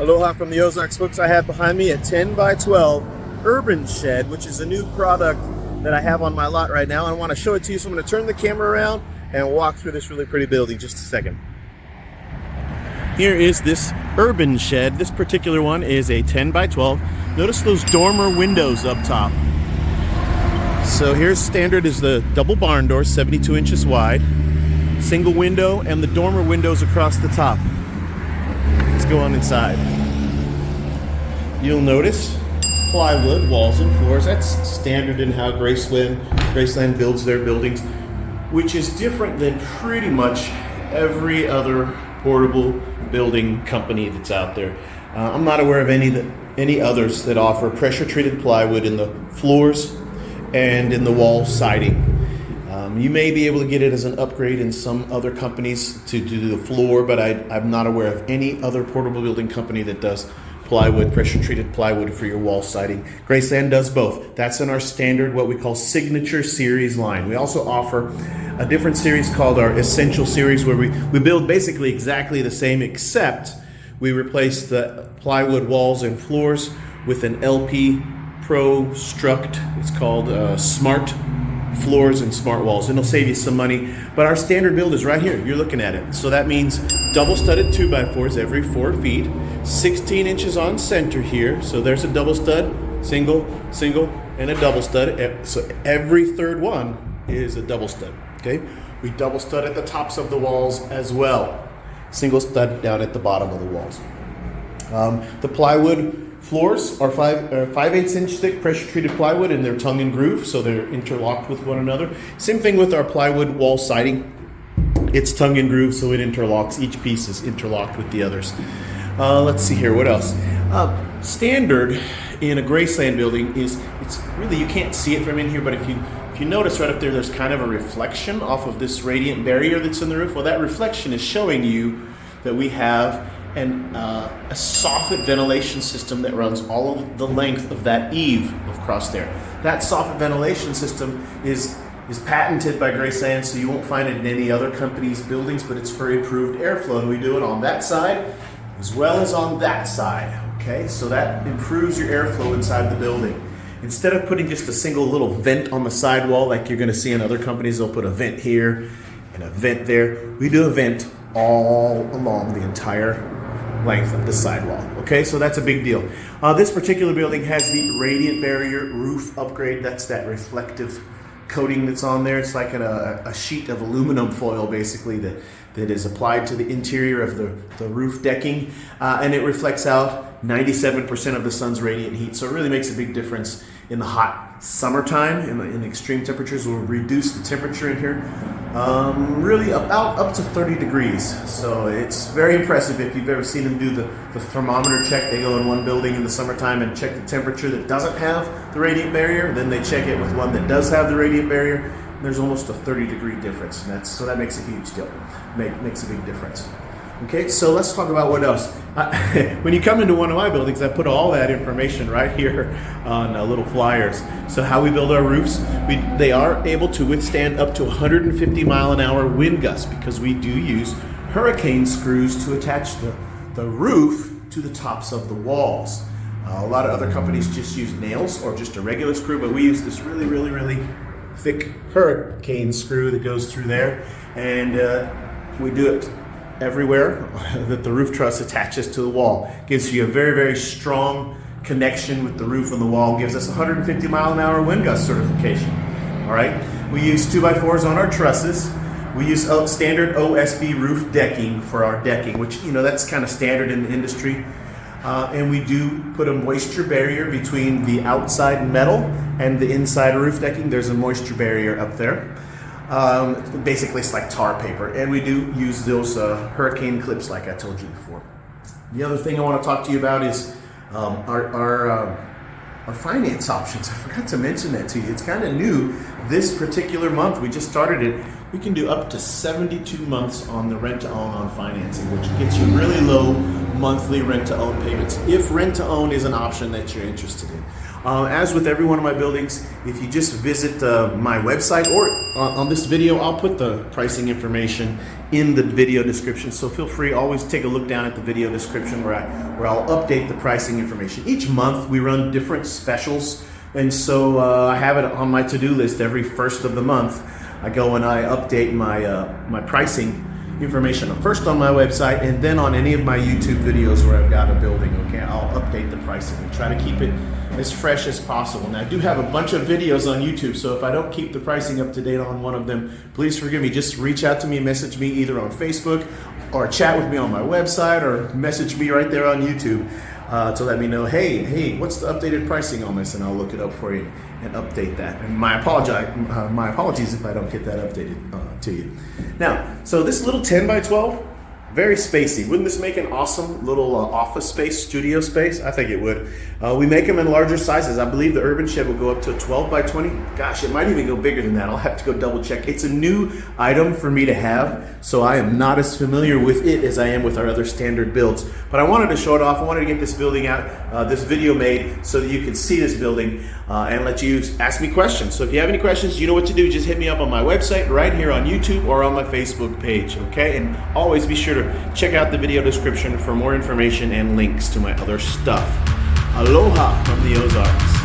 Aloha from the Ozarks, folks. I have behind me a 10 by 12 urban shed, which is a new product that I have on my lot right now. I want to show it to you, so I'm going to turn the camera around and walk through this really pretty building just a second. Here is this urban shed. This particular one is a 10 by 12. Notice those dormer windows up top. So here's standard is the double barn door, 72 inches wide, single window, and the dormer windows across the top. Let's go on inside. You'll notice plywood walls and floors. That's standard in how GRACELAND builds their buildings, which is different than pretty much every other portable building company that's out there. I'm not aware of any others that offer pressure-treated plywood in the floors and in the wall siding. You may be able to get it as an upgrade in some other companies to do the floor, but I'm not aware of any other portable building company that does plywood, pressure-treated plywood for your wall siding. GRACELAND does both. That's in our standard, what we call signature series line. We also offer a different series called our essential series, where we build basically exactly the same, except we replace the plywood walls and floors with an LP Pro Struct. It's called Smart Floors and Smart Walls, and it'll save you some money. But our standard build is right here. You're looking at it. So that means double studded 2x4s every 4 feet, 16 inches on center here. So there's a double stud, single, and a double stud. So every third one is a double stud. Okay. We double stud at the tops of the walls as well. Single stud down at the bottom of the walls. The plywood floors are 5/8 inch thick pressure treated plywood, and they're tongue and groove, so they're interlocked with one another. Same thing with our plywood wall siding. It's tongue and groove, so it interlocks. Each piece is interlocked with the others. Let's see here, what else? Standard in a GRACELAND building is, it's really, you can't see it from in here, but if you notice right up there, there's kind of a reflection off of this radiant barrier that's in the roof. Well, that reflection is showing you that we have a Soffit ventilation system that runs all of the length of that eave across there. That Soffit ventilation system is patented by GRACELAND, so you won't find it in any other company's buildings, but it's for improved airflow, and we do it on that side as well as on that side. Okay, so that improves your airflow inside the building. Instead of putting just a single little vent on the sidewall like you're going to see in other companies, they'll put a vent here and a vent there. We do a vent all along the entire length of the sidewall. Okay, so that's a big deal. This particular building has the radiant barrier roof upgrade. That's that reflective coating that's on there. It's like a sheet of aluminum foil, basically, that is applied to the interior of the roof decking, and it reflects out 97% of the sun's radiant heat. So it really makes a big difference in the hot summertime. In extreme temperatures, will reduce the temperature in here really about up to 30 degrees. So it's very impressive. If you've ever seen them do the thermometer check, they go in one building in the summertime and check the temperature that doesn't have the radiant barrier, then they check it with one that does have the radiant barrier. There's almost a 30-degree difference, and so that makes a huge deal. Makes a big difference. Okay, so let's talk about what else. When you come into one of my buildings, I put all that information right here on little flyers. So how we build our roofs, they are able to withstand up to 150 mile an hour wind gusts, because we do use hurricane screws to attach the roof to the tops of the walls. A lot of other companies just use nails or just a regular screw, but we use this really, really, really thick hurricane screw that goes through there, and we do it everywhere that the roof truss attaches to the wall. Gives you a very, very strong connection with the roof and the wall. Gives us 150 mile an hour wind gust certification. All right. We use 2x4s on our trusses. We use standard OSB roof decking for our decking, which, that's kind of standard in the industry. And we do put a moisture barrier between the outside metal and the inside roof decking. There's a moisture barrier up there. Basically, it's like tar paper, and we do use those hurricane clips like I told you before. The other thing I want to talk to you about is our finance options. I forgot to mention that to you. It's kind of new this particular month. We just started it. We can do up to 72 months on the rent-to-own on financing, which gets you really low monthly rent-to-own payments, if rent-to-own is an option that you're interested in. As with every one of my buildings, if you just visit my website or on this video, I'll put the pricing information in the video description. So feel free, always take a look down at the video description where I'll update the pricing information. Each month we run different specials, and so I have it on my to-do list every first of the month. I go and I update my pricing information first on my website and then on any of my YouTube videos where I've got a building. Okay, I'll update the pricing and try to keep it as fresh as possible. Now I do have a bunch of videos on YouTube, so if I don't keep the pricing up to date on one of them, please forgive me. Just reach out to me and message me either on Facebook or chat with me on my website or message me right there on YouTube to let me know, hey, what's the updated pricing on this? And I'll look it up for you and update that. And my apologies if I don't get that updated to you. Now, so this little 10 by 12, very spacey. Wouldn't this make an awesome little office space, studio space? I think it would. We make them in larger sizes. I believe the Urban Shed will go up to 12 by 20. Gosh, it might even go bigger than that. I'll have to go double check. It's a new item for me to have, so I am not as familiar with it as I am with our other standard builds. But I wanted to show it off. I wanted to get this building out, this video made so that you can see this building and let you ask me questions. So if you have any questions, you know what to do. Just hit me up on my website, right here on YouTube or on my Facebook page, okay? And always be sure to check out the video description for more information and links to my other stuff. Aloha from the Ozarks.